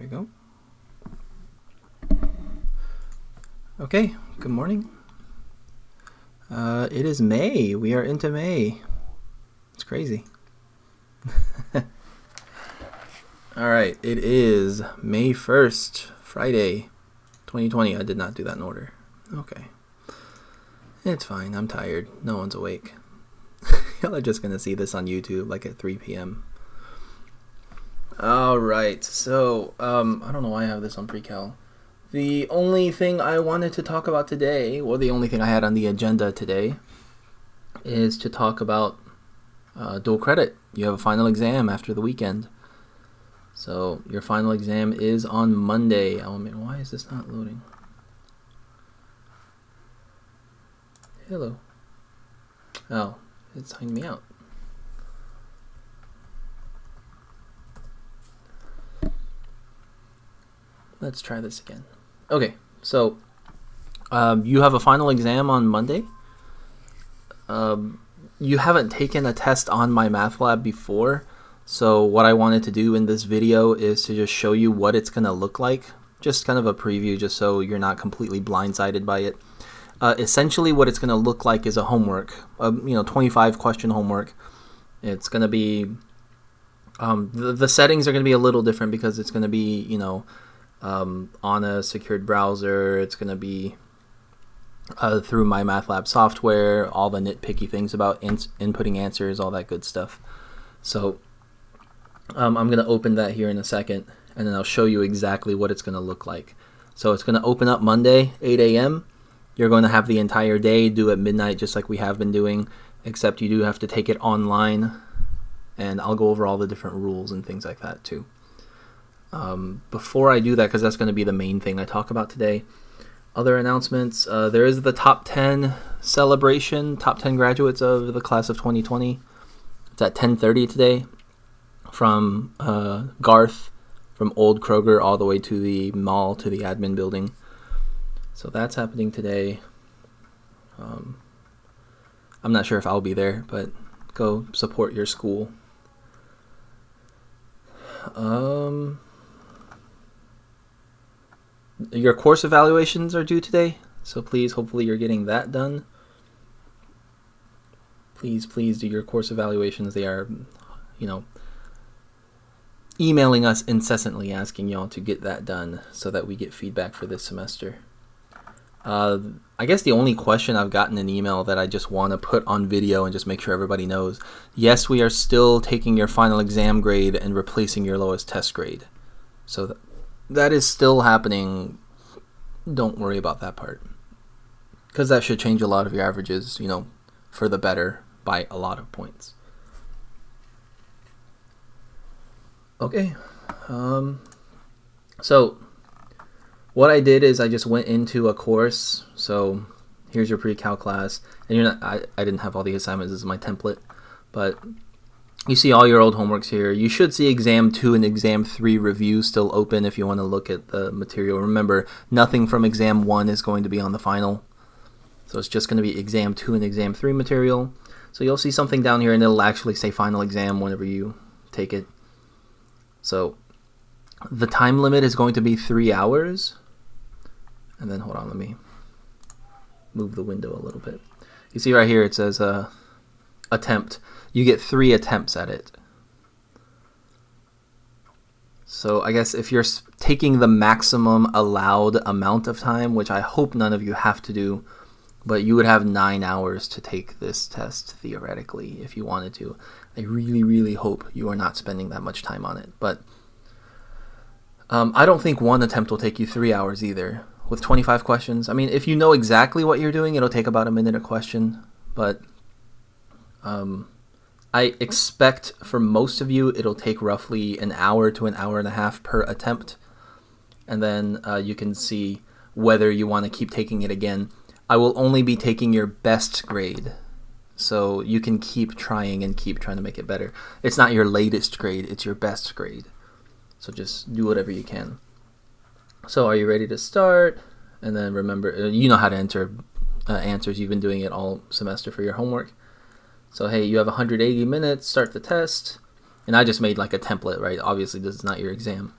we go. Okay, good morning. It is May. We are into May. It's crazy. All right, it is May 1st, Friday, 2020. I did not do that in order. Okay. It's fine. I'm tired. No one's awake. Y'all are just going to see this on YouTube like at 3 p.m. All right, so I don't know why I have this on pre-cal. The only thing I wanted to talk about today, or the only thing I had on the agenda today, is to talk about dual credit. You have a final exam after the weekend. So your final exam is on Monday. Oh man, why is this not loading? Hello. Oh, it signed me out. Let's try this again. Okay, so you have a final exam on Monday. You haven't taken a test on MyLab before, so what I wanted to do in this video is to just show you what it's going to look like. Just kind of a preview, just so you're not completely blindsided by it. Essentially what it's going to look like is a homework, 25 question homework. It's going to be, the settings are going to be a little different because it's going to be, on a secured browser. It's going to be through my MyLab software, all the nitpicky things about inputting answers, all that good stuff. So I'm going to open that here in a second, and then I'll show you exactly what it's going to look like. So it's going to open up Monday, 8 a.m. You're going to have the entire day, due at midnight, just like we have been doing, except you do have to take it online, and I'll go over all the different rules and things like that too. Before I do that, because that's going to be the main thing I talk about today, other announcements. There is the top 10 celebration, top 10 graduates of the class of 2020. It's at 10:30 today from Garth, from Old Kroger all the way to the mall to the admin building. So that's happening today. I'm not sure if I'll be there, but go support your school. Your course evaluations are due today, so please, hopefully you're getting that done. Please do your course evaluations. They are, emailing us incessantly asking y'all to get that done so that we get feedback for this semester. I guess the only question I've gotten an email that I just want to put on video and just make sure everybody knows, yes, we are still taking your final exam grade and replacing your lowest test grade. So that is still happening. Don't worry about that part, because that should change a lot of your averages, for the better by a lot of points. Okay. So what I did is I just went into a course. So here's your pre-cal class, and I didn't have all the assignments. This is my template, but you see all your old homeworks here. You should see exam 2 and exam 3 review still open if you want to look at the material. Remember, nothing from exam 1 is going to be on the final, so it's just going to be exam 2 and exam 3 material. So you'll see something down here, and it'll actually say final exam whenever you take it. So the time limit is going to be 3 hours. And then, hold on, let me move the window a little bit. You see right here it says attempt. You get 3 attempts at it. So I guess if you're taking the maximum allowed amount of time, which I hope none of you have to do, but you would have 9 hours to take this test theoretically if you wanted to. I really, really hope you are not spending that much time on it. But I don't think one attempt will take you 3 hours either. With 25 questions, I mean, if you know exactly what you're doing, it'll take about a minute a question. But I expect for most of you, it'll take roughly an hour to an hour and a half per attempt. And then you can see whether you want to keep taking it again. I will only be taking your best grade, so you can keep trying to make it better. It's not your latest grade, it's your best grade. So just do whatever you can. So are you ready to start? And then remember, you know how to enter answers. You've been doing it all semester for your homework. So hey, you have 180 minutes, start the test. And I just made like a template, right? Obviously this is not your exam,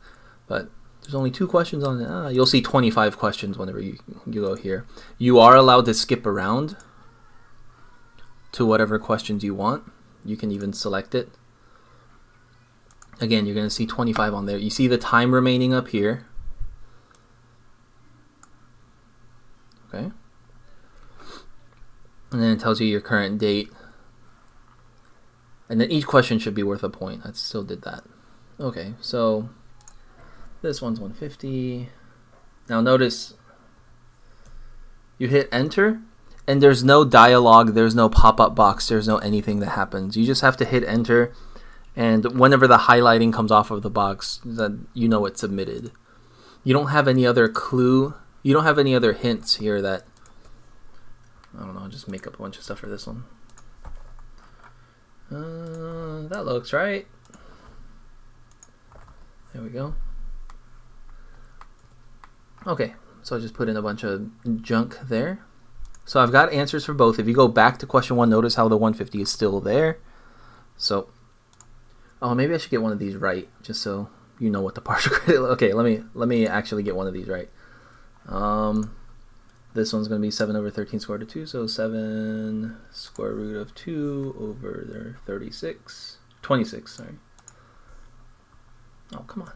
but There's only 2 questions on it. You'll see 25 questions whenever you go here. You are allowed to skip around to whatever questions you want. You can even select it. Again, you're going to see 25 on there. You see the time remaining up here. Okay. And then it tells you your current date. And then each question should be worth a point. I still did that. Okay, so this one's 150. Now notice you hit enter and there's no dialogue, there's no pop-up box, there's no anything that happens. You just have to hit enter, and whenever the highlighting comes off of the box, then you know it's submitted. You don't have any other clue. You don't have any other hints here that, I don't know, I'll just make up a bunch of stuff for this one. That looks right. There we go. Okay, so I just put in a bunch of junk there. So I've got answers for both. If you go back to question 1, notice how the 150 is still there. So, oh, maybe I should get one of these right, just so you know what the partial credit. Okay, let me actually get one of these right. This one's going to be 7 over 13 square root of 2, so 7 square root of 2 over 26, sorry. Oh, come on.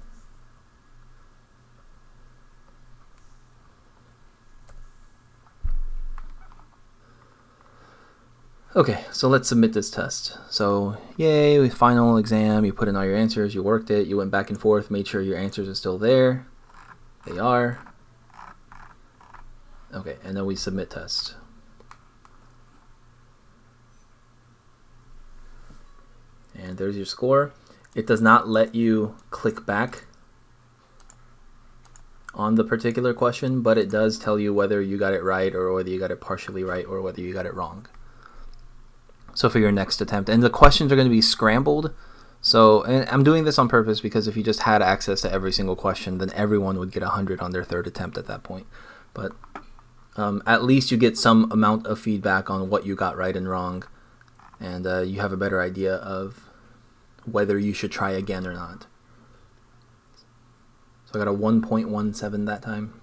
Okay, so let's submit this test. So, yay, final exam, you put in all your answers, you worked it, you went back and forth, made sure your answers are still there. They are. Okay, and then we submit test. And there's your score. It does not let you click back on the particular question, but it does tell you whether you got it right or whether you got it partially right or whether you got it wrong. So for your next attempt, and the questions are going to be scrambled. So, and I'm doing this on purpose because if you just had access to every single question, then everyone would get 100 on their 3rd attempt at that point. But at least you get some amount of feedback on what you got right and wrong, and you have a better idea of whether you should try again or not. So I got a 1.17 that time.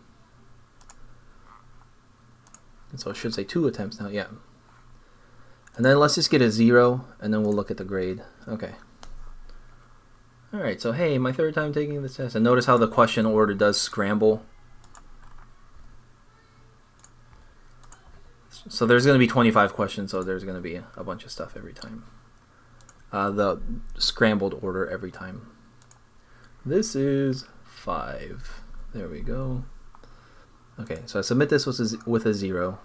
And so it should say 2 attempts now, yeah. And then let's just get a 0, and then we'll look at the grade. Okay. Alright, so hey, my 3rd time taking this test. And notice how the question order does scramble. So there's going to be 25 questions, so there's going to be a bunch of stuff every time. The scrambled order every time. This is 5. There we go. Okay, so I submit this with a 0.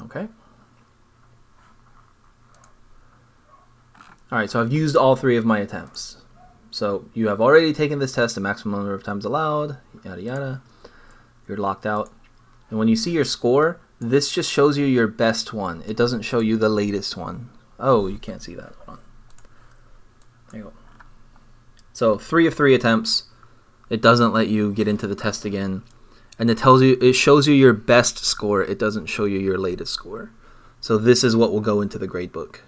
Okay. Alright, so I've used all 3 of my attempts. So you have already taken this test the maximum number of times allowed, yada yada. You're locked out. And when you see your score, this just shows you your best one. It doesn't show you the latest one. Oh, you can't see that. Hold on. There you go. So 3 of 3 attempts. It doesn't let you get into the test again. And it shows you your best score. It doesn't show you your latest score. So this is what will go into the grade book.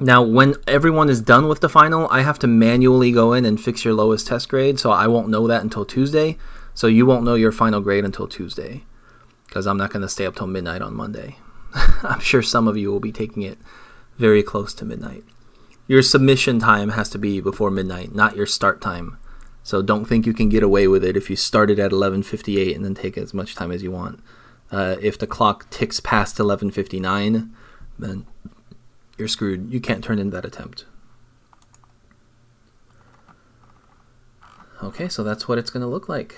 Now, when everyone is done with the final, I have to manually go in and fix your lowest test grade. So I won't know that until Tuesday. So you won't know your final grade until Tuesday, because I'm not going to stay up till midnight on Monday. I'm sure some of you will be taking it very close to midnight. Your submission time has to be before midnight, not your start time. So don't think you can get away with it if you started at 11:58 and then take as much time as you want. If the clock ticks past 11:59, then you're screwed. You can't turn in that attempt. Okay, so that's what it's going to look like.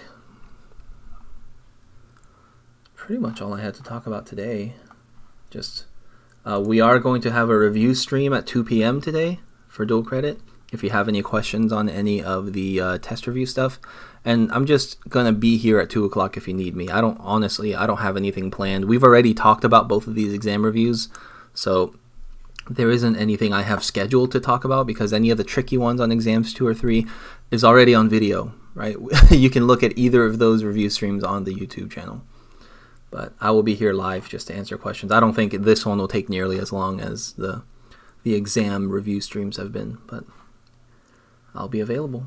Pretty much all I had to talk about today. Just we are going to have a review stream at 2 p.m. today for dual credit. If you have any questions on any of the test review stuff, and I'm just gonna be here at 2 o'clock if you need me. I don't have anything planned. We've already talked about both of these exam reviews, so there isn't anything I have scheduled to talk about, because any of the tricky ones on exams 2 or 3 is already on video, right? You can look at either of those review streams on the YouTube channel. But I will be here live just to answer questions. I don't think this one will take nearly as long as the exam review streams have been. But I'll be available.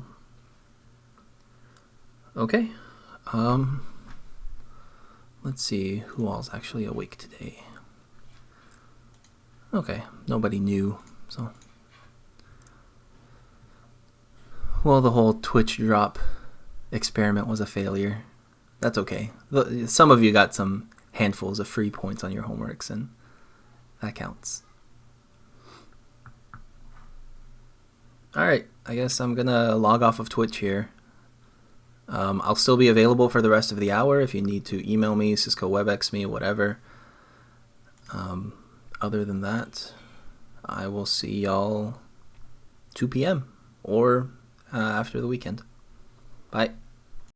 Okay. Let's see who all's actually awake today. Okay, nobody new, so. Well, the whole Twitch drop experiment was a failure. That's okay. Some of you got some handfuls of free points on your homeworks, and that counts. Alright, I guess I'm gonna log off of Twitch here. I'll still be available for the rest of the hour if you need to email me, Cisco WebEx me, whatever. Other than that, I will see y'all 2 p.m. or after the weekend. Bye.